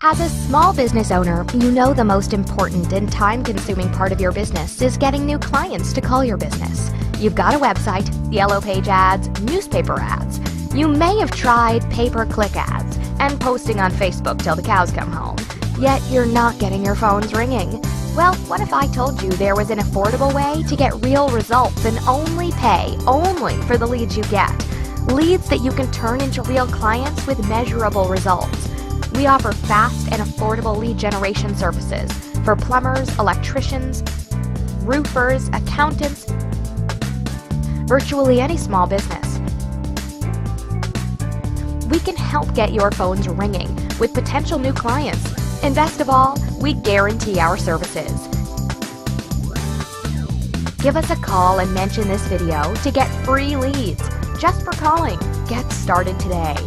As a small business owner, you know the most important and time-consuming part of your business is getting new clients to call your business. You've got a website, yellow page ads, newspaper ads. You may have tried pay-per-click ads and posting on Facebook till the cows come home, yet you're not getting your phones ringing. Well, what if I told you there was an affordable way to get real results and only pay for the leads you get? Leads that you can turn into real clients with measurable results. We offer fast and affordable lead generation services for plumbers, electricians, roofers, accountants, virtually any small business. We can help get your phones ringing with potential new clients. And best of all, we guarantee our services. Give us a call and mention this video to get free leads just for calling. Get started today.